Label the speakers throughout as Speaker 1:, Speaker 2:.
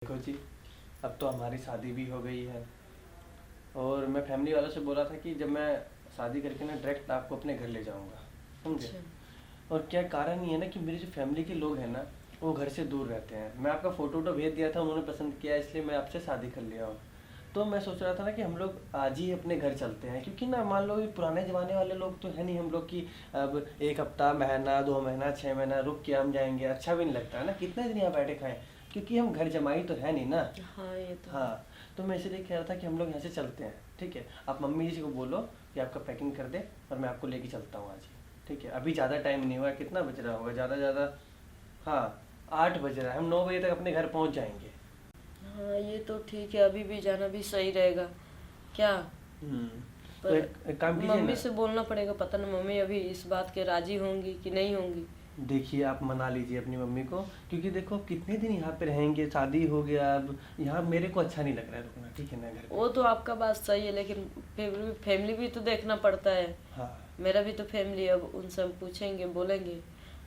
Speaker 1: देखो जी, अब तो हमारी शादी भी हो गई है और मैं फैमिली वालों से बोला था कि जब मैं शादी करके ना डायरेक्ट आपको अपने घर ले जाऊंगा, समझे।
Speaker 2: अच्छा।
Speaker 1: और क्या कारण ये है ना कि मेरे जो फैमिली के लोग हैं ना वो घर से दूर रहते हैं। मैं आपका फ़ोटो वोटो भेज दिया था, उन्होंने पसंद किया, इसलिए मैं आपसे शादी कर लिया हूँ। तो मैं सोच रहा था ना कि हम लोग आज ही अपने घर चलते हैं, क्योंकि ना मान लो ये पुराने ज़माने वाले लोग तो है नहीं हम लोग की। अब एक हफ्ता, महीना, 2 महीना, 6 महीना रुक के हम जाएंगे, अच्छा भी नहीं लगता है ना, कितने दिन यहाँ बैठे खाएं, क्योंकि हम घर जमाई तो है नहीं ना।
Speaker 2: हाँ, ये तो है।
Speaker 1: हाँ, तो मैं इसलिए कह रहा था कि हम लोग यहाँ से चलते हैं, ठीक है। आप मम्मी जी को बोलो कि आपका पैकिंग कर दे और मैं आपको लेके चलता हूँ आज ही, ठीक है। अभी ज़्यादा टाइम नहीं हुआ, कितना बज रहा होगा ज़्यादा ज़्यादा, हाँ 8 बज रहा है, हम 9 बजे तक अपने घर पहुँच जाएंगे।
Speaker 2: हाँ, ये तो ठीक है, अभी भी जाना भी सही रहेगा क्या।
Speaker 1: तो
Speaker 2: पर
Speaker 1: एक काम कीजिए
Speaker 2: मम्मी
Speaker 1: ना।
Speaker 2: से बोलना पड़ेगा, पता ना मम्मी अभी इस बात के राजी होंगी कि नहीं होंगी।
Speaker 1: देखिए आप मना लीजिए अपनी मम्मी को, क्योंकि देखो कितने दिन यहाँ पे रहेंगे, शादी हो गया, अब यहाँ मेरे को अच्छा नहीं लग रहा है रुकना, ठीक है ना घर पे।
Speaker 2: वो तो आपका बात सही है, लेकिन फैमिली भी तो देखना पड़ता है।
Speaker 1: हाँ
Speaker 2: मेरा भी तो फैमिली है, अब उनसे हम पूछेंगे, बोलेंगे।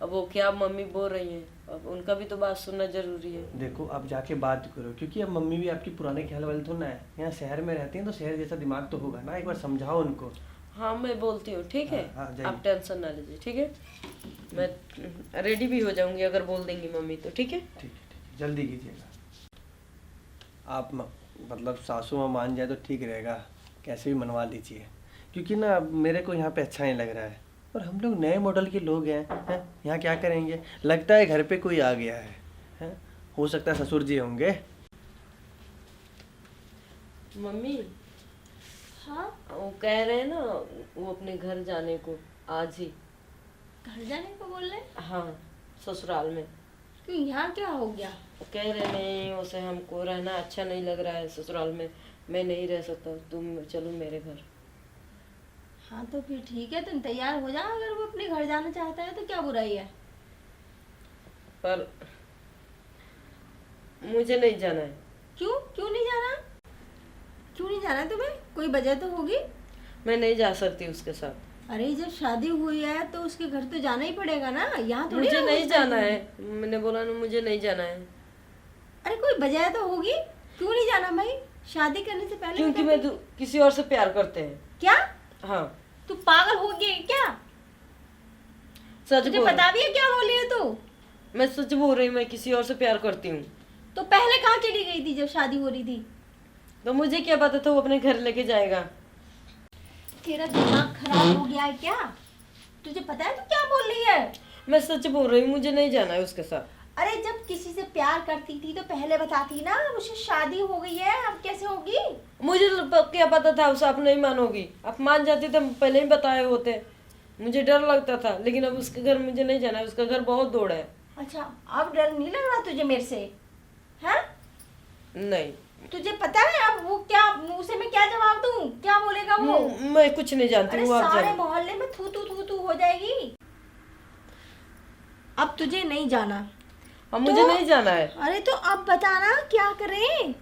Speaker 2: अब वो क्या मम्मी बोल रही हैं, अब उनका भी तो बात सुनना जरूरी है।
Speaker 1: देखो आप जाके बात करो, क्योंकि अब मम्मी भी आपकी पुराने ख्याल वाली तो ना है, यहाँ शहर में रहती हैं तो शहर जैसा दिमाग तो होगा ना, एक बार समझाओ उनको।
Speaker 2: हाँ, मैं बोलती हूँ, ठीक है।
Speaker 1: हाँ हाँ, जाइए।
Speaker 2: आप टेंशन ना लीजिए, ठीक है। मैं रेडी भी हो जाऊंगी अगर बोल देंगी मम्मी तो, ठीक है।
Speaker 1: ठीक है, जल्दी कीजिएगा। आप मतलब सासू माँ मान जाए तो ठीक रहेगा, कैसे भी मनवा लीजिए, क्योंकि ना अब मेरे को यहाँ पे अच्छा नहीं लग रहा है। और हम लोग नए मॉडल के लोग हैं, यहाँ क्या करेंगे, लगता है घर पे कोई आ गया है? हो सकता है ससुर जी होंगे।
Speaker 2: मम्मी,
Speaker 3: हाँ,
Speaker 2: वो कह रहे हैं ना, वो अपने घर जाने को आज ही।
Speaker 3: घर जाने को बोल रहे?
Speaker 2: हाँ, ससुराल में।
Speaker 3: क्यों, यहाँ क्या हो गया?
Speaker 2: वो कह रहे नहीं, उसे हमको रहना अच्छा नहीं लग रहा है ससुराल में, मैं नहीं रह सकता, तुम चलो मेरे घर।
Speaker 3: हाँ तो फिर ठीक है, तुम तैयार हो जाओ, अगर वो अपने घर जाना चाहता है तो क्या बुराई है।
Speaker 2: पर मुझे नहीं जाना है।
Speaker 3: क्यों क्यों नहीं जाना? क्यों नहीं जाना तुम्हें? कोई वजह तो होगी।
Speaker 2: मैं नहीं जा सकती उसके साथ।
Speaker 3: अरे जब शादी हुई है तो उसके घर तो जाना ही पड़ेगा ना, यहाँ थोड़ी
Speaker 2: मुझे
Speaker 3: ना
Speaker 2: नहीं
Speaker 3: घुसता
Speaker 2: जाना
Speaker 3: है।
Speaker 2: है, मैंने बोला ना मुझे नहीं जाना है।
Speaker 3: अरे कोई वजह तो होगी, क्यों नहीं जाना भाई? शादी करने से पहले
Speaker 2: क्योंकि
Speaker 3: बताती।
Speaker 2: मैं किसी और से प्यार करते हैं।
Speaker 3: क्या?
Speaker 2: हाँ,
Speaker 3: तू पागल हो गई क्या?
Speaker 2: सच
Speaker 3: तुझे
Speaker 2: बोल
Speaker 3: पता भी है क्या बोल रही है तू?
Speaker 2: मैं सच बोल रही हूँ, मैं किसी और से प्यार करती हूँ।
Speaker 3: तो पहले कहाँ चली गई थी जब शादी हो रही थी?
Speaker 2: तो मुझे क्या पता था वो अपने घर लेके जाएगा।
Speaker 3: तेरा दिमाग खराब हो गया है क्या? तुझे पता है तू क्या बोल रही है?
Speaker 2: मैं सच बोल रही हूँ, मुझे नहीं जाना है उसके साथ।
Speaker 3: अरे जब किसी से प्यार करती थी तो पहले बताती ना, मुझसे शादी हो गई है, अब कैसे होगी?
Speaker 2: मुझे क्या पता था उसे आप नहीं मानोगी, आप मान जाते तो पहले ही बताए होते। मुझे डर लगता था, लेकिन अब उसके घर मुझे नहीं जाना है, उसका घर बहुत दूर है।
Speaker 3: अच्छा, अब डर नहीं लग रहा तुझे मेरे से? हैं?
Speaker 2: नहीं,
Speaker 3: तुझे पता है अब वो क्या, उसे मैं क्या जवाब दूं? क्या बोलेगा वो?
Speaker 2: मैं कुछ नहीं जानती
Speaker 3: अरे
Speaker 2: हूँ, आप
Speaker 3: सारे
Speaker 2: जाओ।
Speaker 3: मोहल्ले में थू थू हो जाएगी। अब तुझे नहीं जाना
Speaker 2: अब मुझे
Speaker 3: तो?
Speaker 2: नहीं जाना है।
Speaker 3: अरे तो अब बताना क्या करें?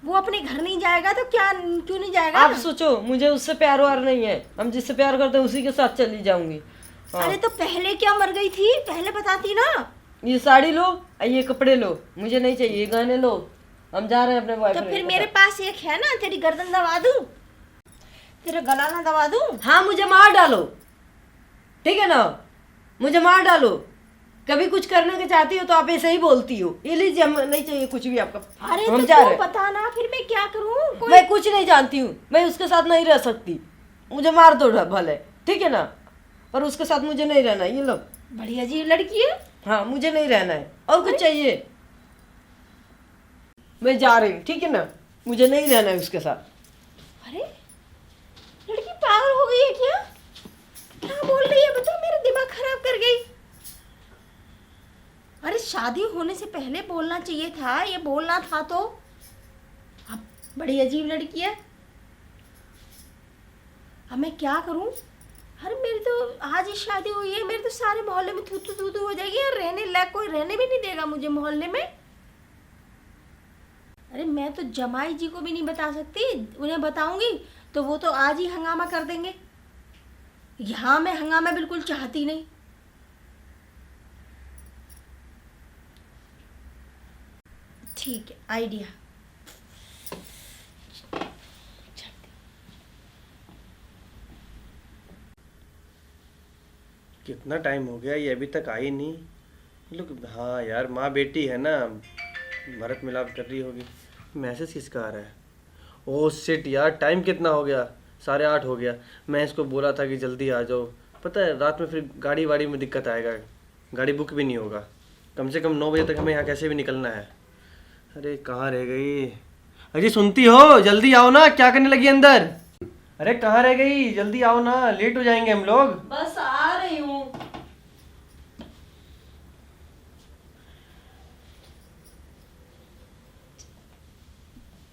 Speaker 3: वो अपने घर नहीं जाएगा तो क्या, क्यों नहीं जाएगा?
Speaker 2: आप सोचो, मुझे उससे प्यार वार नहीं है, हम जिससे प्यार करते हैं उसी के साथ चली जाऊंगी। हाँ।
Speaker 3: अरे तो पहले क्या मर गई थी, पहले बताती ना।
Speaker 2: ये साड़ी लो, ये कपड़े लो, मुझे नहीं चाहिए, ये गहने लो, हम जा रहे हैं अपने
Speaker 3: तो
Speaker 2: बॉयफ्रेंड
Speaker 3: फिर
Speaker 2: के
Speaker 3: मेरे
Speaker 2: साथ।
Speaker 3: पास एक है ना, तेरी गर्दन दबा दूं, तेरा गला ना दबा दूं?
Speaker 2: हाँ, मुझे मार डालो, ठीक है ना, मुझे मार डालो। कभी कुछ करने के चाहती हो तो आप ऐसे ही बोलती हो, ये लीजिए, हम नहीं चाहिए कुछ भी आपका,
Speaker 3: अरे
Speaker 2: हम
Speaker 3: तो
Speaker 2: जा रहे
Speaker 3: तू
Speaker 2: हैं।
Speaker 3: बता ना, फिर मैं क्या करूं?
Speaker 2: मैं कुछ नहीं जानती हूँ, मैं उसके साथ नहीं रह सकती, मुझे मार दो भले, ठीक है ना, पर उसके साथ मुझे नहीं रहना है। ये लो।
Speaker 3: बड़ी अजीब लड़की है।
Speaker 2: हाँ, मुझे नहीं रहना है, और कुछ चाहिए? मैं जा रही हूँ, ठीक है ना, मुझे नहीं रहना है उसके साथ।
Speaker 3: अरे लड़की पागल हो गई है क्या? क्या बोल रही है बता, मेरा दिमाग खराब कर गई। अरे शादी होने से पहले बोलना चाहिए था, ये बोलना था तो। अब बड़ी अजीब लड़की है, अब मैं क्या करूं? अरे मेरी तो आज ही शादी हुई है, मेरे तो सारे मोहल्ले में थू थू हो जाएगी यार, रहने लायक कोई रहने भी नहीं देगा मुझे मोहल्ले में। अरे मैं तो जमाई जी को भी नहीं बता सकती, उन्हें बताऊंगी तो वो तो आज ही हंगामा कर देंगे। यहाँ मैं हंगामा बिल्कुल चाहती नहीं। ठीक है, आइडिया।
Speaker 1: कितना टाइम हो गया, ये अभी तक आई नहीं। लोग हाँ यार, माँ बेटी है ना, भरत मिलाप कर रही होगी। मैसेज किसका आ रहा है? ओह शिट यार, टाइम कितना हो गया? 8:30 हो गया। मैं इसको बोला था कि जल्दी आ जाओ। पता है रात में फिर गाड़ी वाड़ी में दिक्कत आएगा, गाड़ी बुक भी नहीं होगा। कम से कम 9 बजे तक हमें यहाँ कैसे भी निकलना है। अरे कहाँ रह गई? अजी सुनती हो? जल्दी आओ ना, क्या करने लगी अंदर? अरे कहाँ रह गई? जल्दी आओ ना, लेट हो जाएंगे हम लोग।
Speaker 2: बस आ रही हूँ।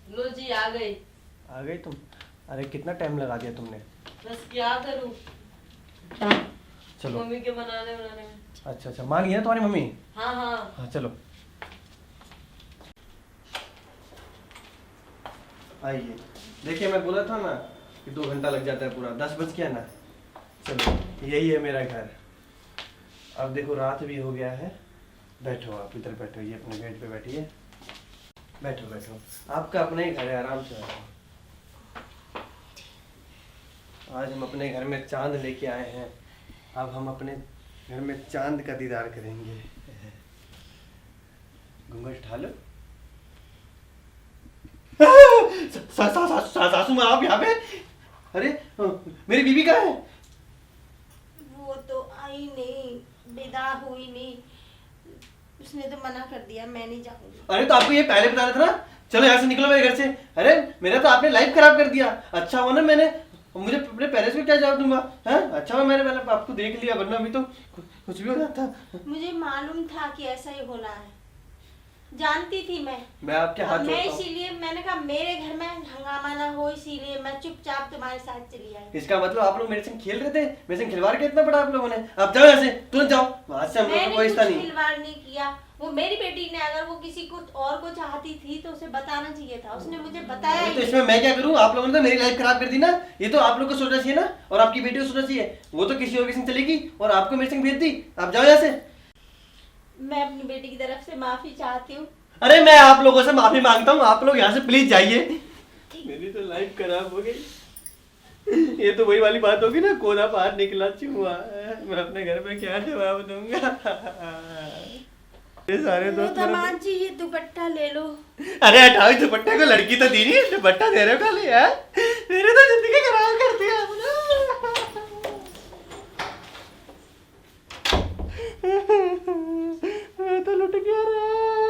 Speaker 2: लो जी, आ गई।
Speaker 1: आ गई तुम? अरे कितना टाइम लगा दिया तुमने।
Speaker 2: बस क्या करूँ,
Speaker 1: चलो।
Speaker 2: मम्मी के बनाने में।
Speaker 1: अच्छा अच्छा, मान गई ना तुम्हारी मम्मी?
Speaker 2: हाँ हाँ।
Speaker 1: हाँ चलो आइए। देखिए मैं बोला था ना कि 2 घंटा लग जाता है पूरा, 10 बज गया ना। चलो यही है मेरा घर। अब देखो रात भी हो गया है। बैठो, आप इधर बैठो, ये अपने बेड पे बैठिए। बैठो बैठो, आपका अपना ही घर है, आराम से बैठो। आज हम अपने घर में चांद लेके आए हैं। अब हम अपने घर में चांद का दीदार करेंगे। घूंघट उठा लो। सासू माँ आप यहाँ पे? अरे मेरी बीवी कहाँ है?
Speaker 3: वो तो आई नहीं, विदा हुई नहीं, उसने तो मना कर दिया, मैं नहीं जाऊंगी।
Speaker 1: अरे तो आपको ये पहले बताना था ना। चलो यहाँ से निकलो मेरे घर से। अरे मेरा तो आपने लाइफ खराब कर दिया। अच्छा हुआ ना मैंने, मुझे अपने पेरेंट्स को क्या जवाब दूंगा? हैं? अच्छा हुआ मैंने पहले आपको देख लिया, वरना अभी तो कुछ भी हो जाता।
Speaker 3: मुझे मालूम था कि ऐसा ही होना है, जानती थी मैं
Speaker 1: आपके हाथ
Speaker 3: मैं
Speaker 1: जोड़ता हूँ।
Speaker 3: इसीलिए मैंने कहा मेरे घर में हंगामा ना हो, इसीलिए मैं चुपचाप तुम्हारे साथ चली आई।
Speaker 1: इसका मतलब आप लोग मेरे संग खेल रहे थे? मेरे संग खिलवाड़ कितना बड़ा आप लोगों ने। आप जाओ यहाँ से, तुरंत जाओ। आज से हम लोग का
Speaker 3: मैंने
Speaker 1: कोई रिश्ता
Speaker 3: कुछ
Speaker 1: नहीं।
Speaker 3: खिलवाड़ नहीं किया। वो मेरी बेटी ने, अगर वो किसी को और को चाहती थी तो उसे बताना चाहिए था, उसने मुझे बताया ही
Speaker 1: तो
Speaker 3: नहीं।
Speaker 1: इसमें मैं क्या करूं? आप लोगों ने तो मेरी लाइफ खराब कर दी ना। ये तो आप लोग को सोचना चाहिए ना, और आपकी बेटी को सोचना चाहिए। वो तो किसी और के संग चलेगी और आपको मेरे संग भेज दी। आप जाओ यहाँ से।
Speaker 3: मैं अपनी बेटी की तरफ से माफी चाहती हूँ।
Speaker 1: अरे मैं आप लोगों से माफी मांगता हूँ, आप लोग यहाँ से प्लीज जाइए। मेरी तो लाइफ खराब हो गई। ये तो वही वाली बात होगी ना, कोना पार निकला चुहा। मैं अपने घर में क्या जवाब दूंगा? ये सारे दोस्त मेरे-
Speaker 3: दामाद जी, ये दुपट्टा ले लो।
Speaker 1: अरे हटाओ इस दुपट्टे को, लड़की तो दी नहीं, दुपट्टा दे रहे हो खाली यार। मेरी तो जिंदगी खराब कर दिया आपने। मैं तो लुट गया रे।